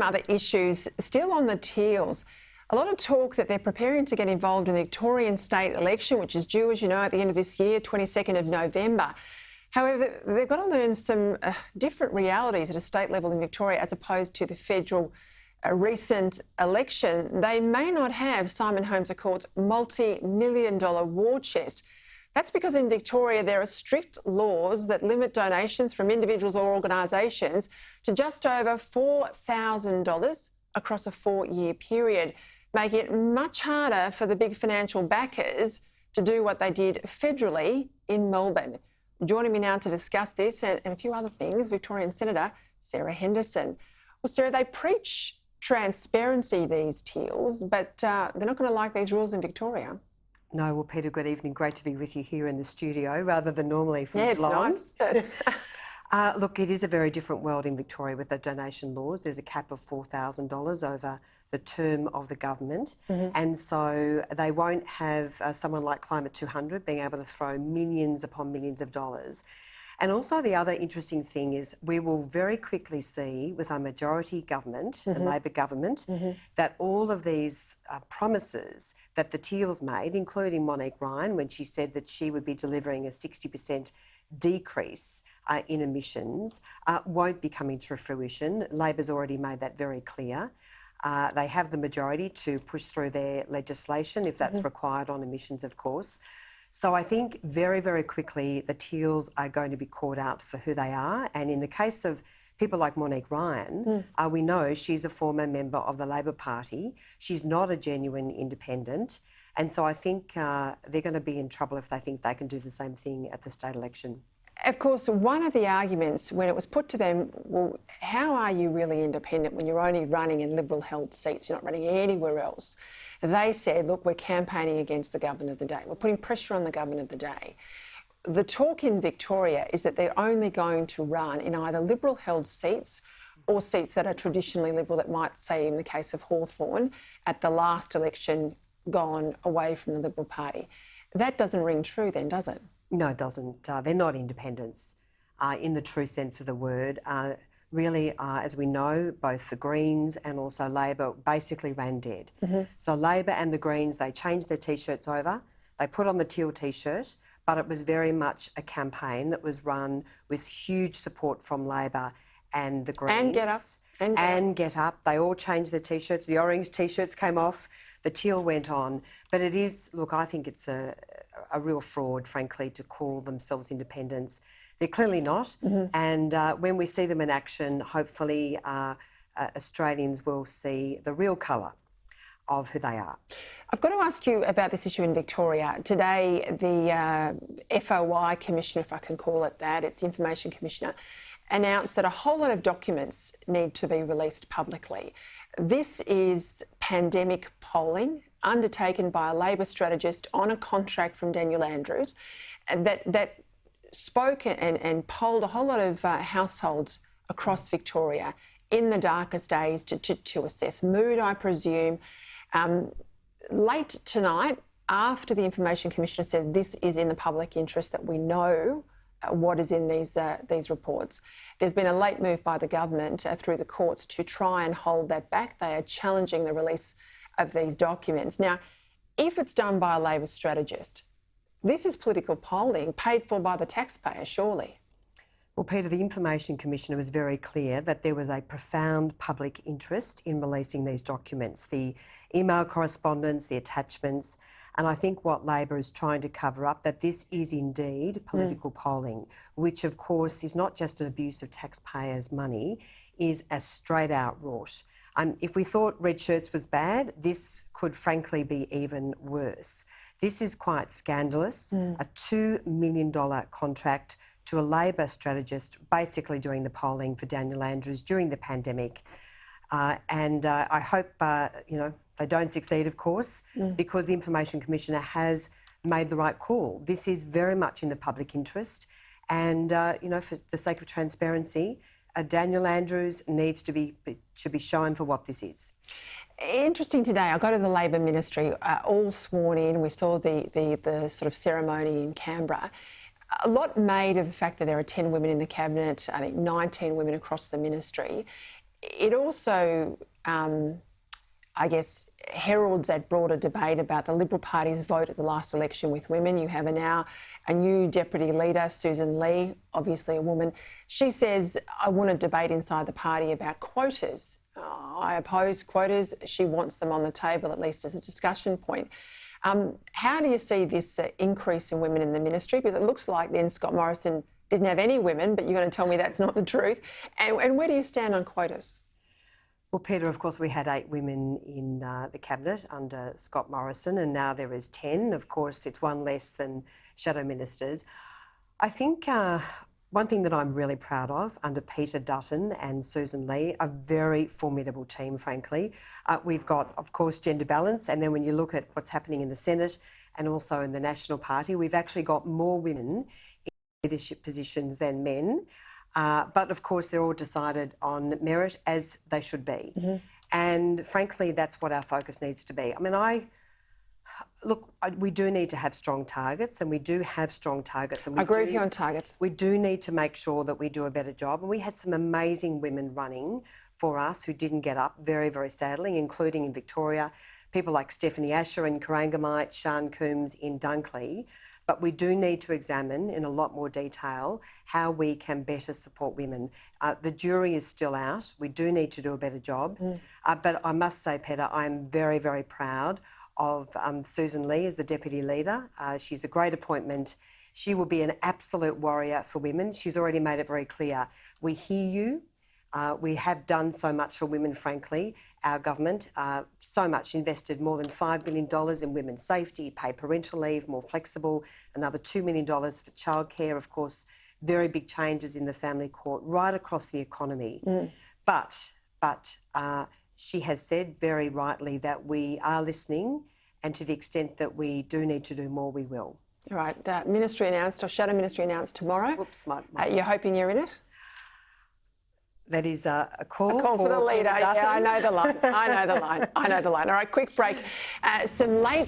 Other issues still on the Teals. A lot of talk that they're preparing to get involved in the Victorian state election, which is due, as you know, at the end of this year, 22nd of November. However, they've got to learn some different realities at a state level in Victoria as opposed to the federal recent election. They may not have Simon Holmes à Court's multi-million-dollar war chest. That's because in Victoria there are strict laws that limit donations from individuals or organisations to just over $4,000 across a 4-year period, making it much harder for the big financial backers to do what they did federally in Melbourne. Joining me now to discuss this and a few other things, Victorian Senator Sarah Henderson. Well, Sarah, they preach transparency, these Teals, but they're not going to like these rules in Victoria. No, well, Peter, good evening. Great to be with you here in the studio rather than normally from Geelong. It's nice. Look, it is a very different world in Victoria with the donation laws. There's a cap of $4,000 over the term of the government, and so they won't have someone like Climate 200 being able to throw millions upon millions of dollars. And also the other interesting thing is we will very quickly see with our majority government, the Labor government, that all of these promises that the Teals made, including Monique Ryan, when she said that she would be delivering a 60% decrease in emissions, won't be coming to fruition. Labor's already made that very clear. They have the majority to push through their legislation if that's required on emissions, of course. So I think very, very quickly the Teals are going to be called out for who they are. And in the case of people like Monique Ryan, we know she's a former member of the Labor Party. She's not a genuine independent. And so I think they're going to be in trouble if they think they can do the same thing at the state election. Of course, one of the arguments when it was put to them, well, how are you really independent when you're only running in Liberal-held seats? You're not running anywhere else. They said, look, we're campaigning against the government of the day. We're putting pressure on the government of the day. The talk in Victoria is that they're only going to run in either Liberal-held seats or seats that are traditionally Liberal, that might, say, in the case of Hawthorn, at the last election, gone away from the Liberal Party. That doesn't ring true then, does it? No, it doesn't. They're not independents in the true sense of the word. Really, as we know, both the Greens and also Labor basically ran dead. So Labor and the Greens, they changed their T-shirts over. They put on the teal T-shirt, but it was very much a campaign that was run with huge support from Labor and the Greens. And Get Up. And Get Up. They all changed their T-shirts. The orange T-shirts came off. The teal went on. But it is, look, I think it's a real fraud, frankly, to call themselves independents. They're clearly not. And when we see them in action, hopefully Australians will see the real colour of who they are. I've got to ask you about this issue in Victoria. Today, the FOI Commissioner, if I can call it that, it's the Information Commissioner, announced that a whole lot of documents need to be released publicly. This is pandemic polling undertaken by a Labor strategist on a contract from Daniel Andrews that spoke and polled a whole lot of households across Victoria in the darkest days to assess mood, I presume. Late tonight, after the Information Commissioner said this is in the public interest, that we know what is in these reports, there's been a late move by the government through the courts to try and hold that back. They are challenging the release of these documents. Now, if it's done by a Labor strategist, this is political polling paid for by the taxpayer, surely. Well, Peter, the Information Commissioner was very clear that there was a profound public interest in releasing these documents, the email correspondence, the attachments, and I think what Labor is trying to cover up, that this is indeed political polling, which of course is not just an abuse of taxpayers' money, is a straight-out rort. If we thought red shirts was bad, this could frankly be even worse. This is quite scandalous, a $2 million contract to a Labor strategist basically doing the polling for Daniel Andrews during the pandemic. And I hope, they don't succeed, of course, because the Information Commissioner has made the right call. This is very much in the public interest. And, for the sake of transparency, Daniel Andrews should be shown for what this is. Interesting today, I go to the Labor Ministry, all sworn in. We saw the sort of ceremony in Canberra. A lot made of the fact that there are 10 women in the cabinet, I think 19 women across the ministry. it also, I guess, heralds that broader debate about the Liberal Party's vote at the last election with women. You have now a new deputy leader, Susan Lee, obviously a woman. She says, I want to debate inside the party about quotas. I oppose quotas. She wants them on the table, at least as a discussion point. How do you see this increase in women in the ministry? Because it looks like then Scott Morrison didn't have any women, but you're going to tell me that's not the truth. And where do you stand on quotas? Well, Peter, of course, we had 8 women in the cabinet under Scott Morrison, and now there is 10. Of course, it's one less than shadow ministers. I think one thing that I'm really proud of under Peter Dutton and Susan Lee, a very formidable team, frankly. We've got, of course, gender balance, and then when you look at what's happening in the Senate and also in the National Party, we've actually got more women in leadership positions than men. But of course, they're all decided on merit, as they should be. Mm-hmm. And frankly, that's what our focus needs to be. I mean, we do need to have strong targets, and we do have strong targets. And I agree with you on targets. We do need to make sure that we do a better job. And we had some amazing women running for us who didn't get up, very, very sadly, including in Victoria, people like Stephanie Asher in Corangamite, Sian Coombs in Dunkley. But we do need to examine in a lot more detail how we can better support women. The jury is still out. We do need to do a better job. But I must say, Peta, I'm very, very proud of Susan Lee as the Deputy Leader. She's a great appointment. She will be an absolute warrior for women. She's already made it very clear. We hear you. We have done so much for women, frankly. Our government, so much, invested more than $5 billion in women's safety, paid parental leave, more flexible, another $2 million for childcare, of course, very big changes in the family court, right across the economy. But she has said very rightly that we are listening, and to the extent that we do need to do more, we will. All right, ministry announced, or shadow ministry announced tomorrow. Whoops, you're hoping you're in it? That is a call for the leader. Yeah, I know the line. I know the line. All right, quick break. Some late